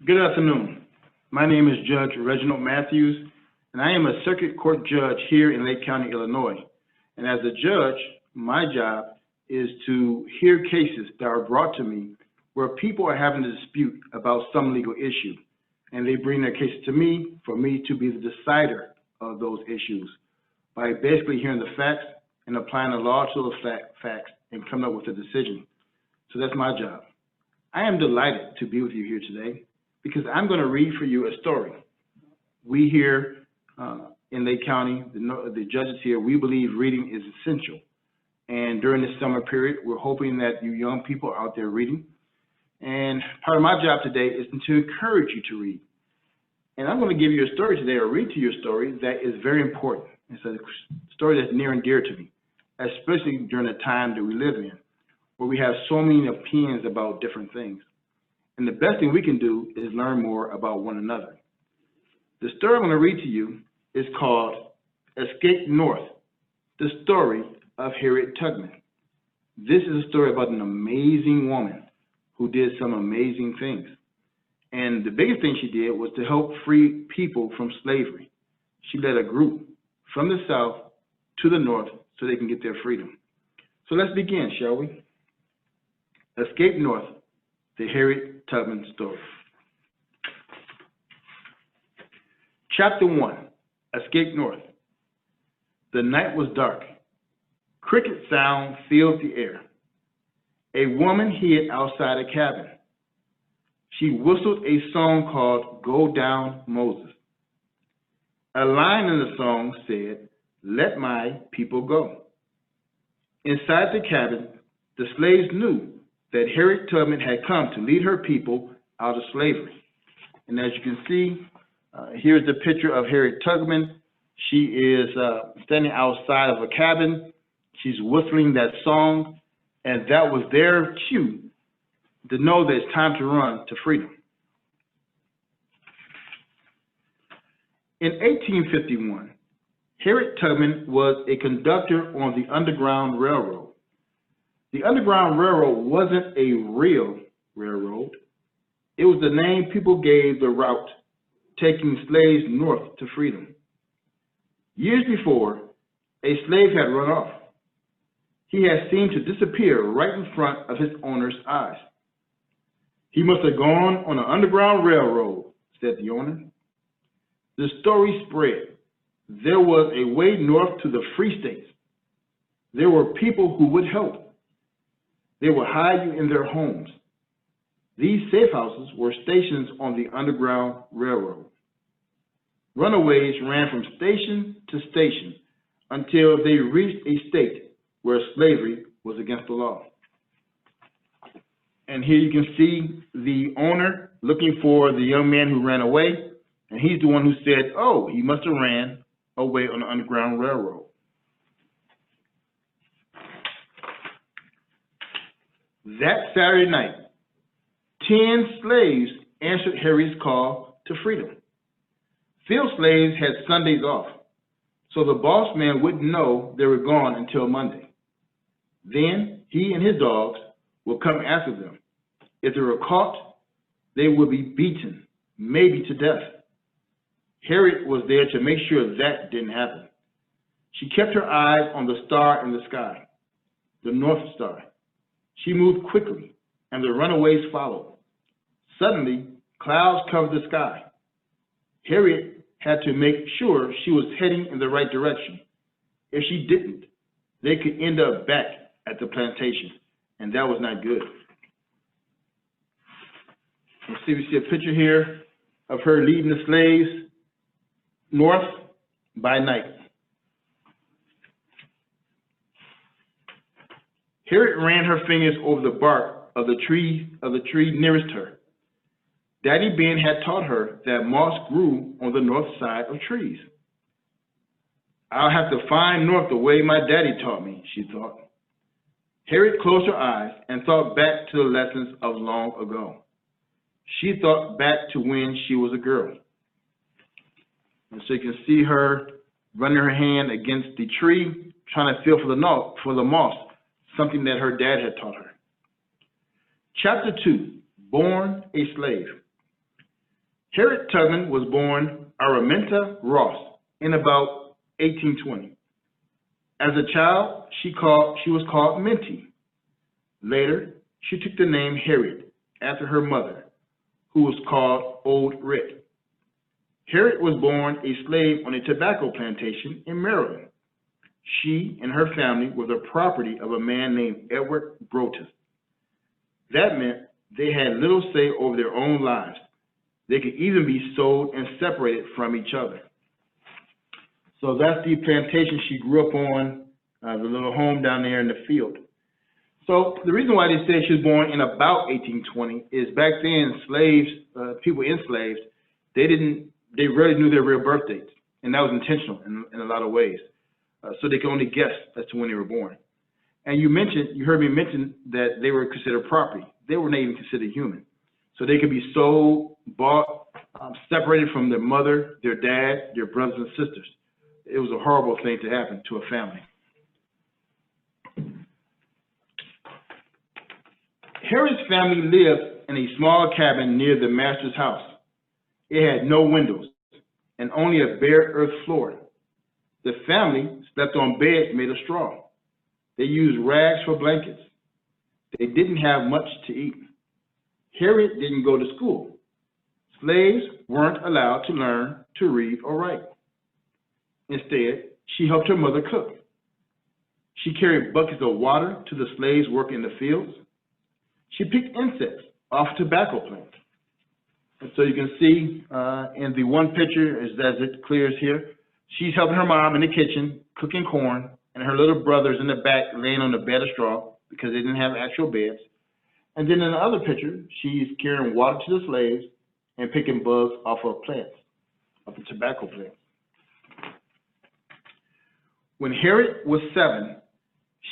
Good afternoon. My name is Judge Reggie Mathews, and I am a circuit court judge here in Lake County, Illinois. And as a judge, my job is to hear cases that are brought to me where people are having a dispute about some legal issue, and they bring their cases to me for me to be the decider of those issues by basically hearing the facts and applying the law to the facts and coming up with a decision. So that's my job. I am delighted to be with you here today because I'm going to read for you a story. We here in Lake County, the judges here, we believe reading is essential. And during this summer period, we're hoping that you young people are out there reading. And part of my job today is to encourage you to read. And I'm going to give you a story today, or read to you a story that is very important. It's a story that's near and dear to me, especially during the time that we live in, where we have so many opinions about different things. And the best thing we can do is learn more about one another. The story I'm going to read to you is called Escape North, the story of Harriet Tubman. This is a story about an amazing woman who did some amazing things. And the biggest thing she did was to help free people from slavery. She led a group from the South to the North so they can get their freedom. So let's begin, shall we? Escape North, the Harriet Tubman story. Chapter 1, Escape North. The night was dark. Cricket sound filled the air. A woman hid outside a cabin. She whistled a song called Go Down, Moses. A line in the song said, "Let my people go." Inside the cabin, the slaves knew that Harriet Tubman had come to lead her people out of slavery. And as you can see, here's the picture of Harriet Tubman. She is standing outside of a cabin. She's whistling that song, and that was their cue to know that it's time to run to freedom. In 1851, Harriet Tubman was a conductor on the Underground Railroad. The Underground Railroad wasn't a real railroad. It was the name people gave the route taking slaves north to freedom. Years before, a slave had run off. He had seemed to disappear right in front of his owner's eyes. "He must have gone on an Underground Railroad," said the owner. The story spread. There was a way north to the free states. There were people who would help. They would hide you in their homes. These safe houses were stations on the Underground Railroad. Runaways ran from station to station until they reached a state where slavery was against the law. And here you can see the owner looking for the young man who ran away, and he's the one who said, "Oh, he must have ran away on the Underground Railroad." That Saturday night, 10 slaves answered Harriet's call to freedom. Field slaves had Sundays off, so the boss man wouldn't know they were gone until Monday. Then he and his dogs would come after them. If they were caught, they would be beaten, maybe to death. Harriet was there to make sure that didn't happen. She kept her eyes on the star in the sky, the North Star. She moved quickly, and the runaways followed. Suddenly, clouds covered the sky. Harriet had to make sure she was heading in the right direction. If she didn't, they could end up back at the plantation, and that was not good. Let's see, we see a picture here of her leading the slaves north by night. Harriet ran her fingers over the bark of the tree nearest her. Daddy Ben had taught her that moss grew on the north side of trees. "I'll have to find north the way my daddy taught me," she thought. Harriet closed her eyes and thought back to the lessons of long ago. She thought back to when she was a girl. And so you can see her running her hand against the tree, trying to feel for the moss, something that her dad had taught her. Chapter 2, Born a Slave. Harriet Tubman was born Araminta Ross in about 1820. As a child, she was called Minty. Later, she took the name Harriet after her mother, who was called Old Red. Harriet was born a slave on a tobacco plantation in Maryland. She and her family were the property of a man named Edward Brotus. That meant they had little say over their own lives. They could even be sold and separated from each other. So that's the plantation she grew up on, the little home down there in the field. So the reason why they say she was born in about 1820 is back then slaves, people enslaved, they rarely knew their real birth dates, and that was intentional in a lot of ways. So they could only guess as to when they were born. And you heard me mention that they were considered property. They were not even considered human. So they could be sold, bought, separated from their mother, their dad, their brothers and sisters. It was a horrible thing to happen to a family. Harriet's family lived in a small cabin near the master's house. It had no windows and only a bare earth floor. The family slept on beds made of straw. They used rags for blankets. They didn't have much to eat. Harriet didn't go to school. Slaves weren't allowed to learn to read or write. Instead, she helped her mother cook. She carried buckets of water to the slaves working in the fields. She picked insects off tobacco plants. And so you can see in the one picture, as it clears here, she's helping her mom in the kitchen, cooking corn, and her little brother's in the back laying on a bed of straw because they didn't have actual beds. And then in the other picture, she's carrying water to the slaves and picking bugs off of plants, off the tobacco plants. When Harriet was 7,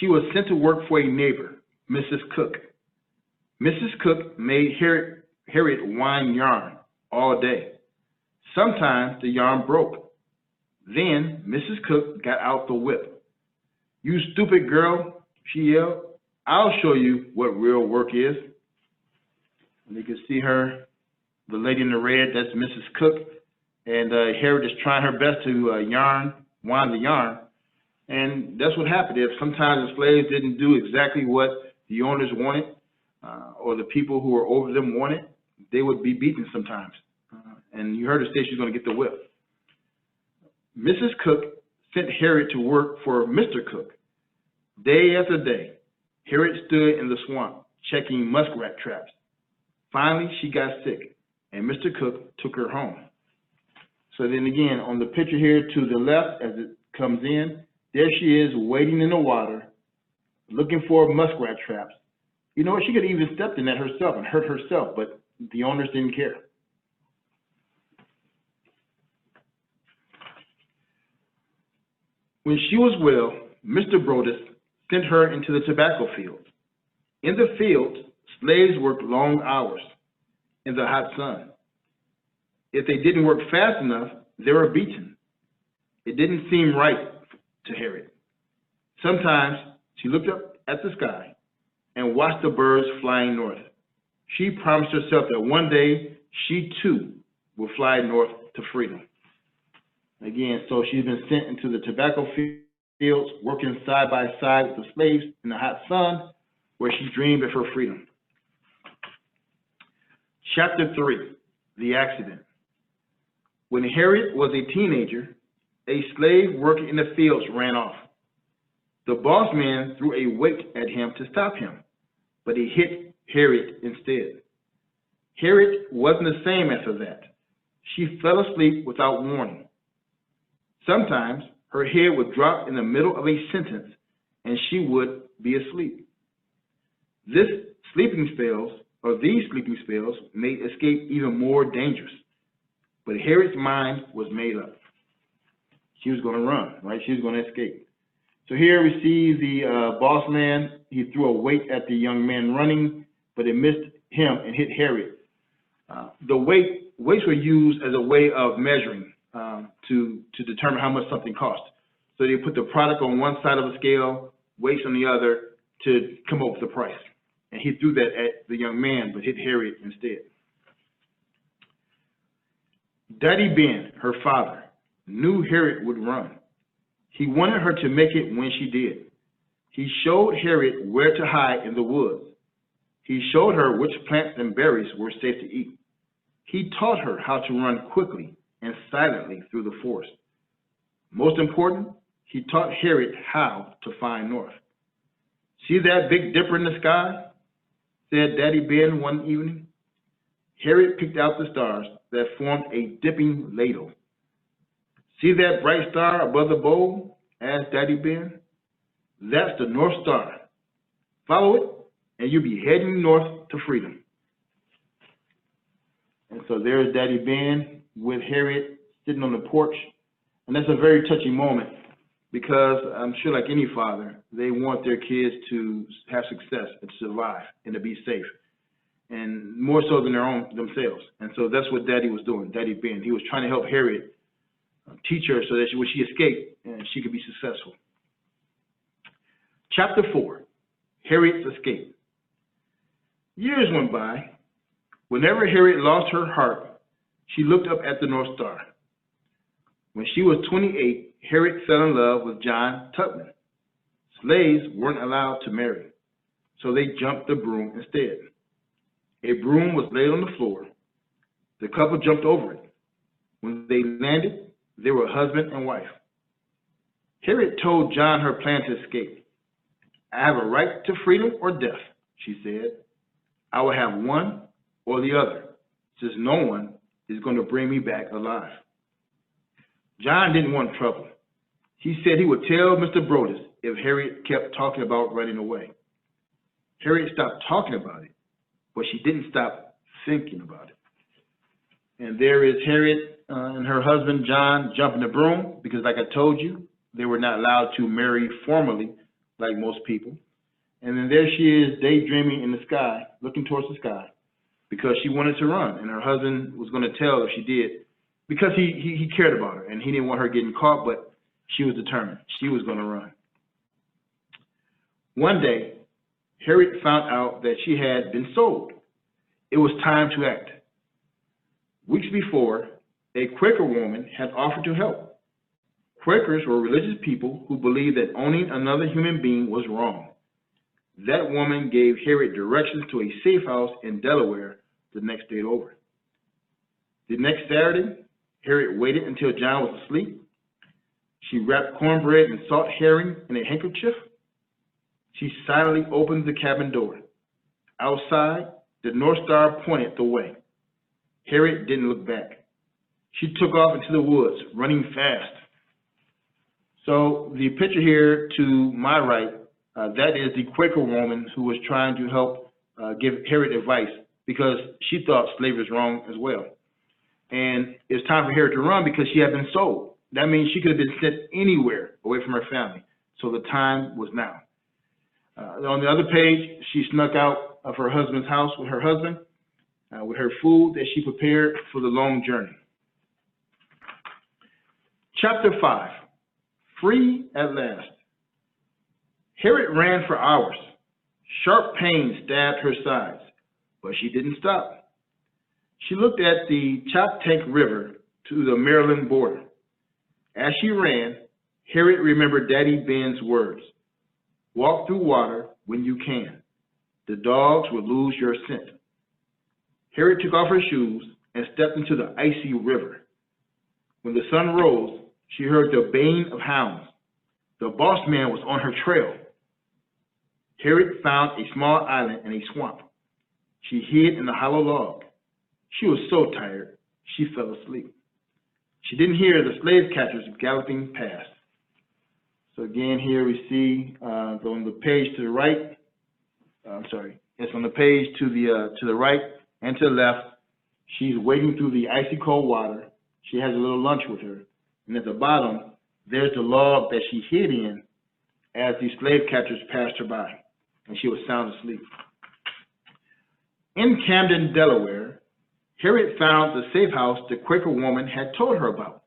she was sent to work for a neighbor, Mrs. Cook. Mrs. Cook made Harriet wind yarn all day. Sometimes the yarn broke. Then Mrs. Cook got out the whip. "You stupid girl," she yelled. "I'll show you what real work is." And you can see her, the lady in the red, that's Mrs. Cook. And Harriet is trying her best to wind the yarn. And that's what happened. If sometimes the slaves didn't do exactly what the owners wanted, or the people who were over them wanted, they would be beaten sometimes. And you heard her say she's going to get the whip. Mrs. Cook sent Harriet to work for Mr. Cook. Day after day, Harriet stood in the swamp checking muskrat traps. Finally, she got sick, and Mr. Cook took her home. So then again, on the picture here to the left, as it comes in, there she is wading in the water, looking for muskrat traps. You know what? She could have even stepped in that herself and hurt herself, but the owners didn't care. When she was well, Mr. Brotus sent her into the tobacco fields. In the fields, slaves worked long hours in the hot sun. If they didn't work fast enough, they were beaten. It didn't seem right to Harriet. Sometimes she looked up at the sky and watched the birds flying north. She promised herself that one day she too will fly north to freedom. Again, so she's been sent into the tobacco fields, working side by side with the slaves in the hot sun, where she dreamed of her freedom. Chapter 3, The Accident. When Harriet was a teenager, a slave working in the fields ran off. The boss man threw a weight at him to stop him, but he hit Harriet instead. Harriet wasn't the same after that. She fell asleep without warning. Sometimes her head would drop in the middle of a sentence and she would be asleep. These sleeping spells made escape even more dangerous. But Harriet's mind was made up. She was going to run, right? She was going to escape. So here we see the boss man. He threw a weight at the young man running, but it missed him and hit Harriet. The weights were used as a way of measuring to determine how much something cost. So they put the product on one side of a scale, weights on the other, to come up with the price. And he threw that at the young man, but hit Harriet instead. Daddy Ben, her father, knew Harriet would run. He wanted her to make it when she did. He showed Harriet where to hide in the woods. He showed her which plants and berries were safe to eat. He taught her how to run quickly and silently through the forest. Most important, he taught Harriet how to find north. "See that big dipper in the sky?" said Daddy Ben one evening. Harriet picked out the stars that formed a dipping ladle. "See that bright star above the bowl?" asked Daddy Ben. "That's the North Star. Follow it, and you'll be heading north to freedom." And so there's Daddy Ben with Harriet sitting on the porch. And that's a very touching moment because I'm sure, like any father, they want their kids to have success and to survive and to be safe, and more so than themselves. And so that's what Daddy was doing, Daddy Ben. He was trying to help Harriet, teach her so that when she escaped, she could be successful. Chapter 4, Harriet's Escape. Years went by. Whenever Harriet lost her heart, she looked up at the North Star. When she was 28, Harriet fell in love with John Tubman. Slaves weren't allowed to marry, so they jumped the broom instead. A broom was laid on the floor. The couple jumped over it. When they landed, they were husband and wife. Harriet told John her plan to escape. "I have a right to freedom or death," she said. "I will have one or the other, since no one is going to bring me back alive." John didn't want trouble. He said he would tell Mr. Brodus if Harriet kept talking about running away. Harriet stopped talking about it, but she didn't stop thinking about it. And there is Harriet and her husband, John, jumping the broom because, like I told you, they were not allowed to marry formally like most people. And then there she is daydreaming in the sky, looking towards the sky, because she wanted to run, and her husband was going to tell if she did, because he cared about her, and he didn't want her getting caught, but she was determined. She was going to run. One day, Harriet found out that she had been sold. It was time to act. Weeks before, a Quaker woman had offered to help. Quakers were religious people who believed that owning another human being was wrong. That woman gave Harriet directions to a safe house in Delaware the next day over. The next Saturday, Harriet waited until John was asleep. She wrapped cornbread and salt herring in a handkerchief. She silently opened the cabin door. Outside, the North Star pointed the way. Harriet didn't look back. She took off into the woods, running fast. So the picture here to my right, that is the Quaker woman who was trying to help give Harriet advice because she thought slavery was wrong as well. And it was time for Harriet to run because she had been sold. That means she could have been sent anywhere away from her family. So the time was now. On the other page, she snuck out of her husband's house with her husband, with her food that she prepared for the long journey. Chapter 5, Free at Last. Harriet ran for hours. Sharp pain stabbed her sides, but she didn't stop. She looked at the Choptank River to the Maryland border. As she ran, Harriet remembered Daddy Ben's words. Walk through water when you can. The dogs will lose your scent. Harriet took off her shoes and stepped into the icy river. When the sun rose, she heard the baying of hounds. The boss man was on her trail. Harriet found a small island in a swamp. She hid in a hollow log. She was so tired, she fell asleep. She didn't hear the slave catchers galloping past. So again, here we see on the page to the right, it's on the page to the right and to the left. She's wading through the icy cold water. She has a little lunch with her. And at the bottom, there's the log that she hid in as the slave catchers passed her by, and she was sound asleep. In Camden, Delaware, Harriet found the safe house the Quaker woman had told her about.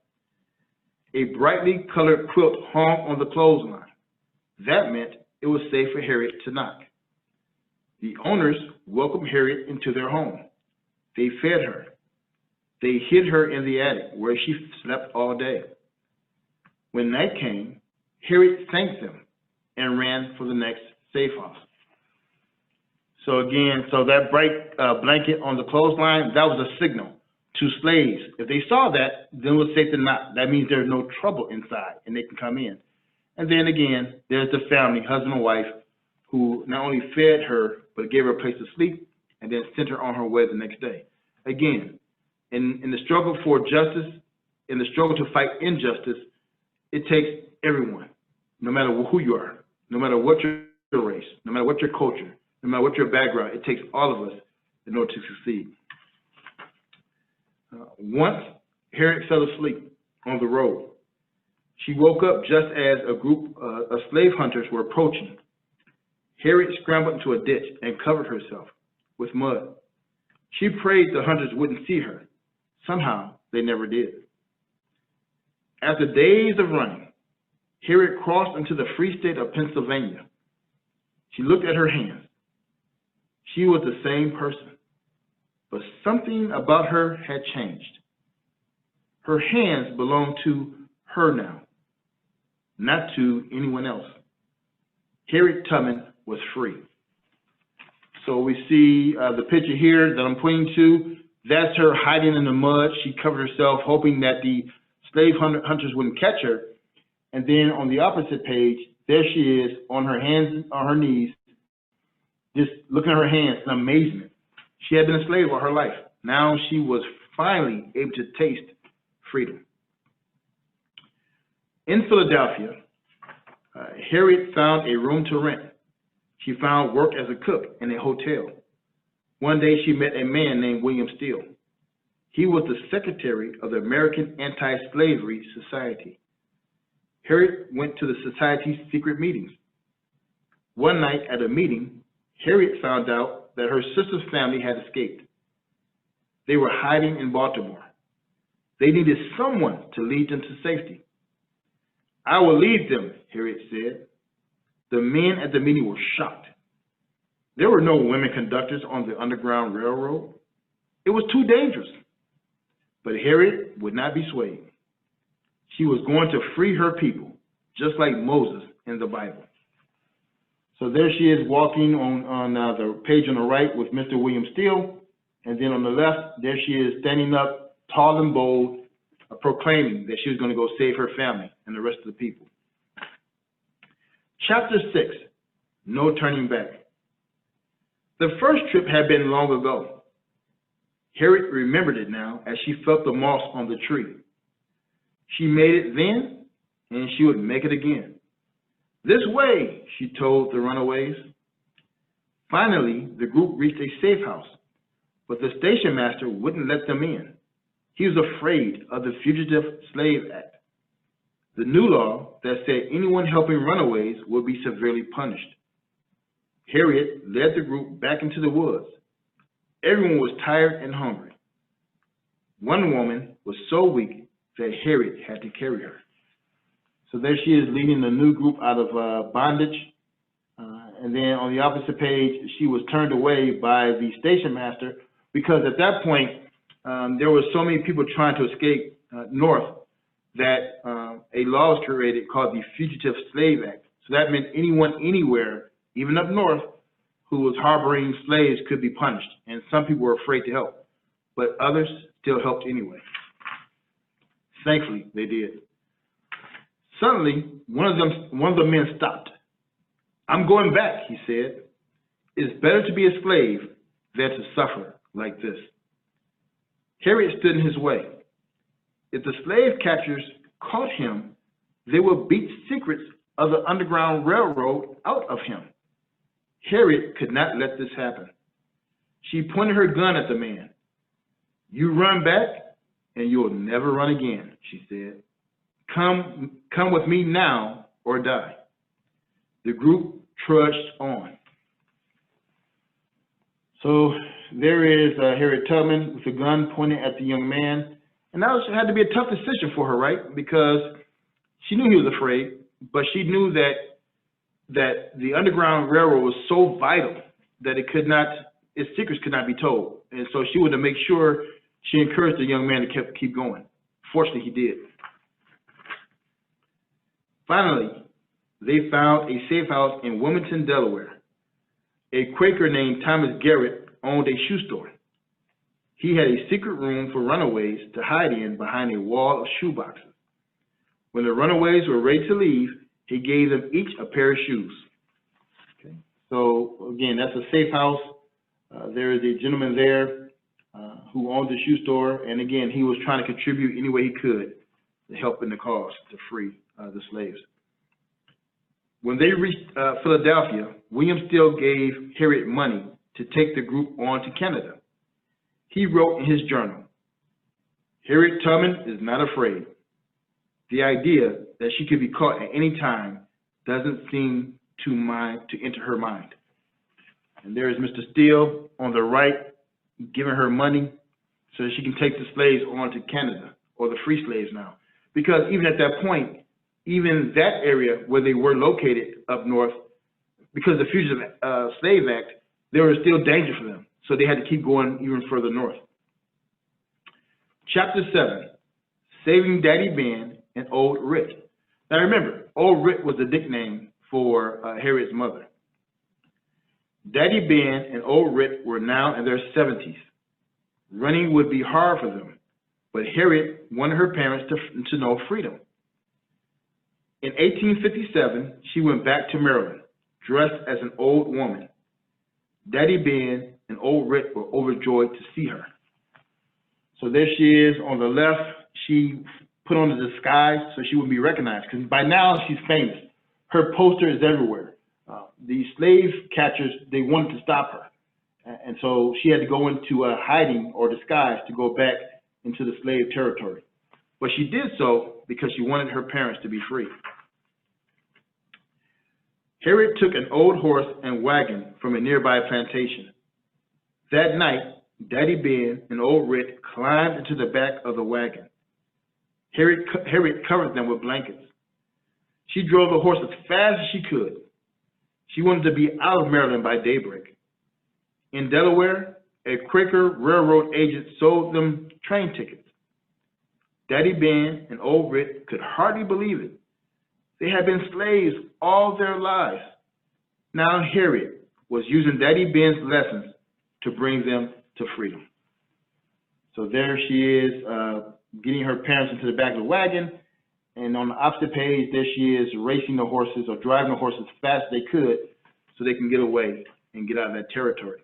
A brightly colored quilt hung on the clothesline. That meant it was safe for Harriet to knock. The owners welcomed Harriet into their home. They fed her. They hid her in the attic where she slept all day. When night came, Harriet thanked them and ran for the next safe house. So again, that bright blanket on the clothesline, that was a signal to slaves. If they saw that, then it was safe to knock. That means there's no trouble inside and they can come in. And then again, there's the family, husband and wife, who not only fed her, but gave her a place to sleep and then sent her on her way the next day. Again, in the struggle for justice, in the struggle to fight injustice, it takes everyone, no matter who you are, no matter what your race, no matter what your culture, no matter what your background, it takes all of us in order to succeed. Once, Harriet fell asleep on the road. She woke up just as a group of slave hunters were approaching. Harriet scrambled into a ditch and covered herself with mud. She prayed the hunters wouldn't see her. Somehow, they never did. After days of running, Harriet crossed into the free state of Pennsylvania. She looked at her hands. She was the same person, but something about her had changed. Her hands belonged to her now, not to anyone else. Harriet Tubman was free. So we see the picture here that I'm pointing to. That's her hiding in the mud. She covered herself, hoping that the slave hunters wouldn't catch her. And then on the opposite page, there she is on her hands, on her knees, just looking at her hands in amazement. She had been a slave all her life. Now she was finally able to taste freedom. In Philadelphia, Harriet found a room to rent. She found work as a cook in a hotel. One day she met a man named William Steele. He was the secretary of the American Anti-Slavery Society. Harriet went to the society's secret meetings. One night at a meeting, Harriet found out that her sister's family had escaped. They were hiding in Baltimore. They needed someone to lead them to safety. I will lead them, Harriet said. The men at the meeting were shocked. There were no women conductors on the Underground Railroad. It was too dangerous. But Harriet would not be swayed. She was going to free her people, just like Moses in the Bible. So there she is walking on the page on the right with Mr. William Steele. And then on the left, there she is standing up, tall and bold, proclaiming that she was going to go save her family and the rest of the people. Chapter 6, No Turning Back. The first trip had been long ago. Harriet remembered it now as she felt the moss on the tree. She made it then, and she would make it again. This way, she told the runaways. Finally, the group reached a safe house, but the station master wouldn't let them in. He was afraid of the Fugitive Slave Act, the new law that said anyone helping runaways would be severely punished. Harriet led the group back into the woods. Everyone was tired and hungry. One woman was so weak that Harriet had to carry her. So there she is leading the new group out of bondage. And then on the opposite page, she was turned away by the station master because at that point, there were so many people trying to escape north that a law was created called the Fugitive Slave Act. So that meant anyone, anywhere, even up north, who was harboring slaves could be punished. And some people were afraid to help, but others still helped anyway. Thankfully, they did. Suddenly, one of the men stopped. "I'm going back," he said. "It's better to be a slave than to suffer like this." Harriet stood in his way. If the slave catchers caught him, they would beat secrets of the Underground Railroad out of him. Harriet could not let this happen. She pointed her gun at the man. "You run back, and you'll never run again," she said. Come with me now or die." The group trudged on. So there is Harriet Tubman with a gun pointed at the young man. And that had to be a tough decision for her, right? Because she knew he was afraid, but she knew that the Underground Railroad was so vital that its secrets could not be told. And so she wanted to make sure She encouraged the young man to keep going. Fortunately, he did. Finally, they found a safe house in Wilmington, Delaware. A Quaker named Thomas Garrett owned a shoe store. He had a secret room for runaways to hide in behind a wall of shoe boxes. When the runaways were ready to leave, he gave them each a pair of shoes. Okay. So again, that's a safe house. There is a gentleman there who owned the shoe store, and again, he was trying to contribute any way he could to help in the cause to free the slaves. When they reached Philadelphia, William Steele gave Harriet money to take the group on to Canada. He wrote in his journal, "Harriet Tubman is not afraid. The idea that she could be caught at any time doesn't seem to enter her mind." And there is Mr. Steele on the right giving her money so that she can take the slaves on to Canada, or the free slaves now. Because even at that point, even that area where they were located up north, because of the Fugitive Slave Act, there was still danger for them. So they had to keep going even further north. Chapter 7, Saving Daddy Ben and Old Rit. Now remember, Old Rit was the nickname for Harriet's mother. Daddy Ben and Old Rit were now in their 70s. Running would be hard for them, but Harriet wanted her parents to know freedom. In 1857, she went back to Maryland, dressed as an old woman. Daddy Ben and Old Rit were overjoyed to see her. So there she is on the left. She put on a disguise so she wouldn't be recognized, because by now she's famous. Her poster is everywhere. The slave catchers, they wanted to stop her. And so she had to go into hiding or disguise to go back into the slave territory. But she did so because she wanted her parents to be free. Harriet took an old horse and wagon from a nearby plantation. That night, Daddy Ben and Old Rit climbed into the back of the wagon. Harriet covered them with blankets. She drove the horse as fast as she could. She wanted to be out of Maryland by daybreak. In Delaware, a Quaker railroad agent sold them train tickets. Daddy Ben and Old Rit could hardly believe it. They had been slaves all their lives. Now Harriet was using Daddy Ben's lessons to bring them to freedom. So there she is, getting her parents into the back of the wagon, and on the opposite page, there she is racing the horses or driving the horses as fast as they could so they can get away and get out of that territory.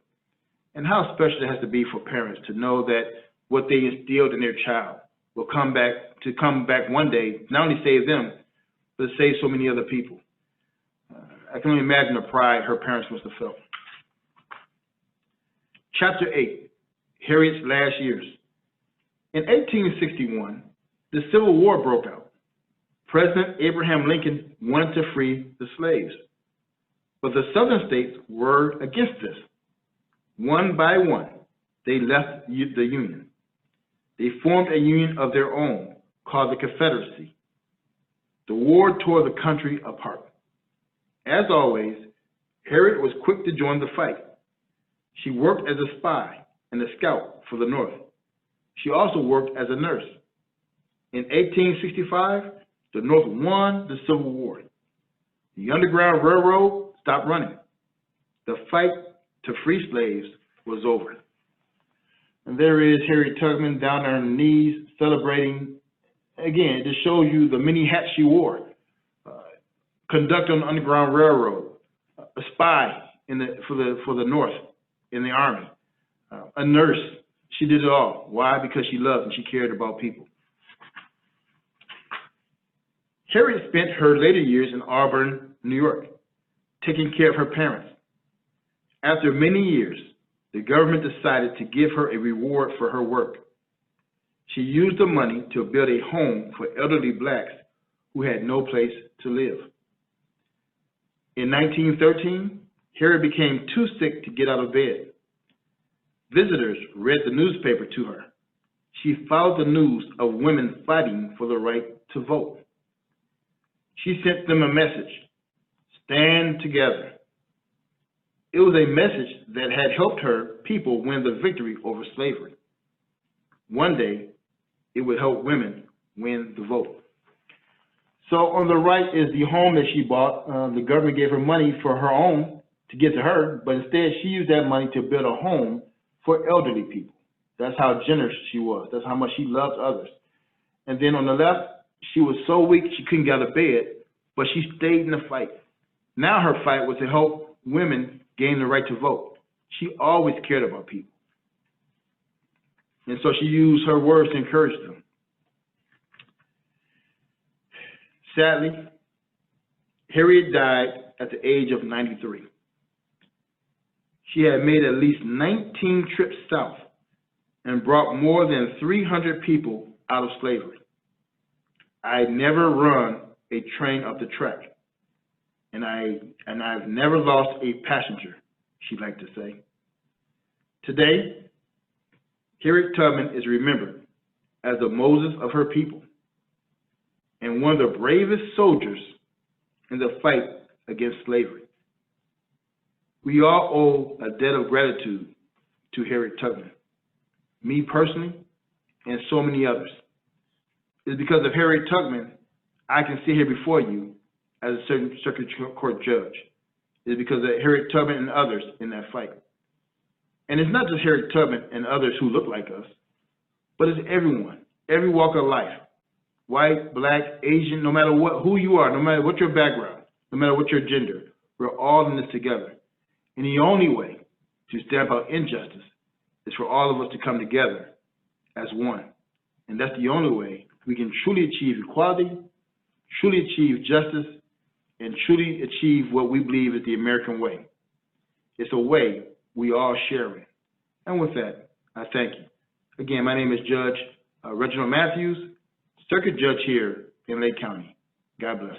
And how special it has to be for parents to know that what they instilled in their child will come back one day, not only save them, but save so many other people. I can only imagine the pride her parents must have felt. Chapter 8, Harriet's Last Years. In 1861, the Civil War broke out. President Abraham Lincoln wanted to free the slaves, but the southern states were against this. One by one, they left the Union. They formed a union of their own called the Confederacy. The war tore the country apart. As always, Harriet was quick to join the fight. She worked as a spy and a scout for the North. She also worked as a nurse. In 1865, the North won the Civil War. The Underground Railroad stopped running. The fight to free slaves was over. And there is Harriet Tubman down on her knees celebrating. Again, it just shows you the many hats she wore. Conductor on the Underground Railroad, a spy for the North in the Army, a nurse. She did it all. Why? Because she loved and she cared about people. Harriet spent her later years in Auburn, New York, taking care of her parents. After many years, the government decided to give her a reward for her work. She used the money to build a home for elderly blacks who had no place to live. In 1913, Harriet became too sick to get out of bed. Visitors read the newspaper to her. She followed the news of women fighting for the right to vote. She sent them a message: stand together. It was a message that had helped her people win the victory over slavery. one day it would help women win the vote. So on the right is the home that she bought. The government gave her money for her own to get to her, but instead she used that money to build a home for elderly people. That's how generous she was. That's how much she loved others. And then on the left, she was so weak she couldn't get out of bed, but she stayed in the fight. Now her fight was to help women gain the right to vote. She always cared about people. And so she used her words to encourage them. Sadly, Harriet died at the age of 93. She had made at least 19 trips south and brought more than 300 people out of slavery. I never run a train up the track, and I've never lost a passenger, she'd like to say. Today, Harriet Tubman is remembered as the Moses of her people and one of the bravest soldiers in the fight against slavery. We all owe a debt of gratitude to Harriet Tubman. Me personally, and so many others. It's because of Harriet Tubman I can sit here before you as a certain circuit court judge. It's because of Harriet Tubman and others in that fight. And it's not just Harriet Tubman and others who look like us, but it's everyone, every walk of life. White, black, Asian, no matter who you are, no matter what your background, no matter what your gender, we're all in this together. And the only way to stamp out injustice is for all of us to come together as one. And that's the only way we can truly achieve equality, truly achieve justice, and truly achieve what we believe is the American way. It's a way we all share in. And with that, I thank you. Again, my name is Judge Reginald Mathews, Circuit Judge here in Lake County. God bless.